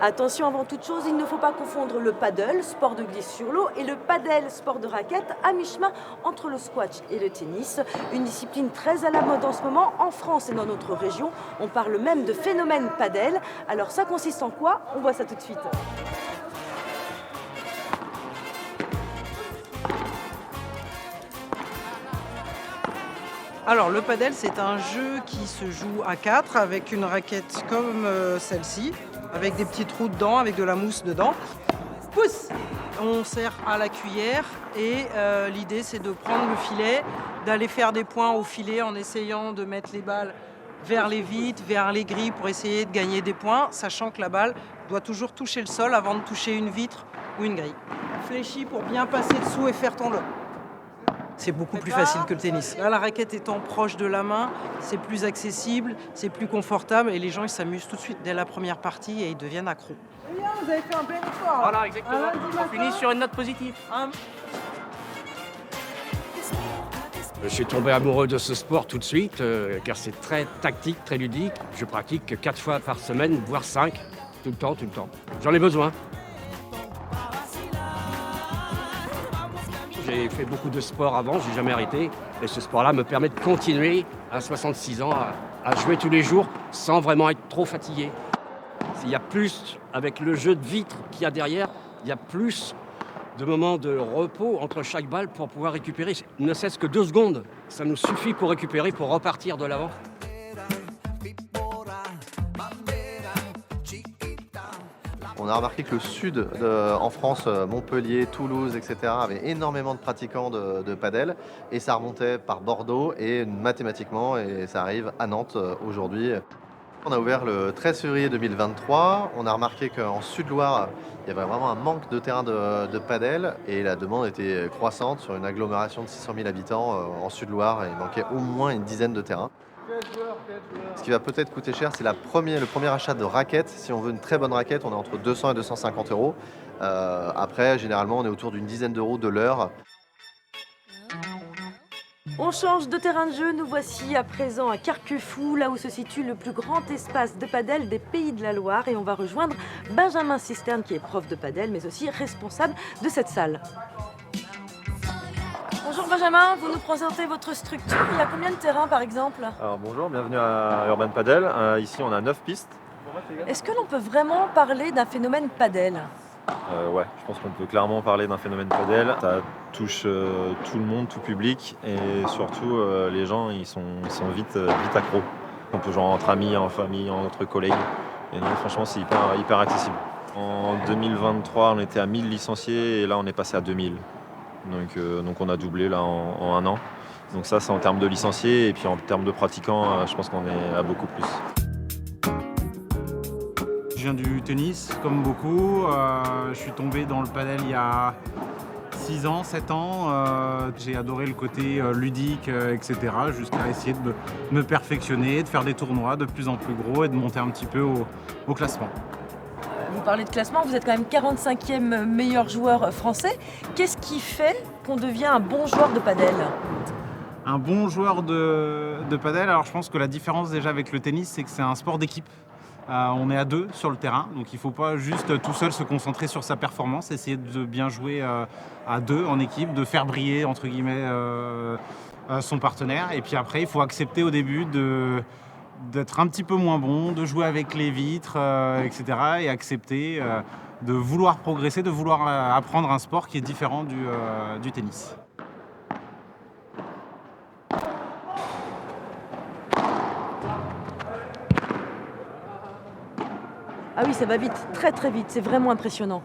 Attention, avant toute chose, il ne faut pas confondre le paddle, sport de glisse sur l'eau, et le padel, sport de raquette, à mi-chemin entre le squash et le tennis. Une discipline très à la mode en ce moment, en France et dans notre région. On parle même de phénomène padel. Alors ça consiste en quoi? On voit ça tout de suite. Alors le padel, c'est un jeu qui se joue à 4 avec une raquette comme celle-ci, avec des petits trous dedans, avec de la mousse dedans. Pousse! On sert à la cuillère et l'idée c'est de prendre le filet, d'aller faire des points au filet en essayant de mettre les balles vers les vitres, vers les grilles pour essayer de gagner des points, sachant que la balle doit toujours toucher le sol avant de toucher une vitre ou une grille. Fléchis pour bien passer dessous et faire ton lot. C'est beaucoup plus facile que le tennis. Là, la raquette étant proche de la main, c'est plus accessible, c'est plus confortable et les gens ils s'amusent tout de suite dès la première partie et ils deviennent accros. Bien, vous avez fait un bel effort. Voilà, exactement. On finit sur une note positive. Je suis tombé amoureux de ce sport tout de suite, car c'est très tactique, très ludique. Je pratique 4 fois par semaine, voire 5, tout le temps. J'en ai besoin. J'ai fait beaucoup de sport avant, j'ai jamais arrêté. Et ce sport-là me permet de continuer à 66 ans à jouer tous les jours sans vraiment être trop fatigué. Il y a plus, avec le jeu de vitre qu'il y a derrière, il y a plus de moments de repos entre chaque balle pour pouvoir récupérer. Ne serait-ce que 2 secondes, ça nous suffit pour récupérer, pour repartir de l'avant. On a remarqué que le sud en France, Montpellier, Toulouse, etc., avait énormément de pratiquants de padel et ça remontait par Bordeaux et mathématiquement et ça arrive à Nantes aujourd'hui. On a ouvert le 13 février 2023. On a remarqué qu'en Sud-Loire, il y avait vraiment un manque de terrain de padel et la demande était croissante sur une agglomération de 600 000 habitants en Sud-Loire. Il manquait au moins une dizaine de terrains. Ce qui va peut-être coûter cher, c'est le premier achat de raquettes. Si on veut une très bonne raquette, on est entre 200 et 250 euros. Après, généralement, on est autour d'une dizaine d'euros de l'heure. On change de terrain de jeu, nous voici à présent à Carquefou, là où se situe le plus grand espace de padel des Pays de la Loire. Et on va rejoindre Benjamin Cisterne, qui est prof de padel, mais aussi responsable de cette salle. Bonjour Benjamin, vous nous présentez votre structure. Il y a combien de terrains par exemple? Alors bonjour, bienvenue à Urban Padel. Ici on a 9 pistes. Est-ce que l'on peut vraiment parler d'un phénomène padel? Ouais, je pense qu'on peut clairement parler d'un phénomène padel. Ça touche tout le monde, tout public et surtout les gens ils sont vite accros. On peut jouer entre amis, en famille, entre collègues. Et donc franchement c'est hyper accessible. En 2023 on était à 1000 licenciés et là on est passé à 2000. Donc on a doublé là en 1 an. Donc ça c'est en termes de licenciés et puis en termes de pratiquants je pense qu'on est à beaucoup plus. Je viens du tennis comme beaucoup. Je suis tombé dans le padel il y a 6 ans, 7 ans. J'ai adoré le côté ludique, etc. jusqu'à essayer de me perfectionner, de faire des tournois de plus en plus gros et de monter un petit peu au classement. Vous parlez de classement, vous êtes quand même 45e meilleur joueur français. Qu'est-ce qui fait qu'on devient un bon joueur de padel? Un bon joueur de padel, alors je pense que la différence déjà avec le tennis, c'est que c'est un sport d'équipe. On est à 2 sur le terrain, donc il ne faut pas juste tout seul se concentrer sur sa performance, essayer de bien jouer à 2 en équipe, de faire briller entre guillemets son partenaire. Et puis après, il faut accepter au début d'être un petit peu moins bon, de jouer avec les vitres, etc. et accepter de vouloir progresser, de vouloir apprendre un sport qui est différent du tennis. Ah oui, ça va vite, très très vite, c'est vraiment impressionnant.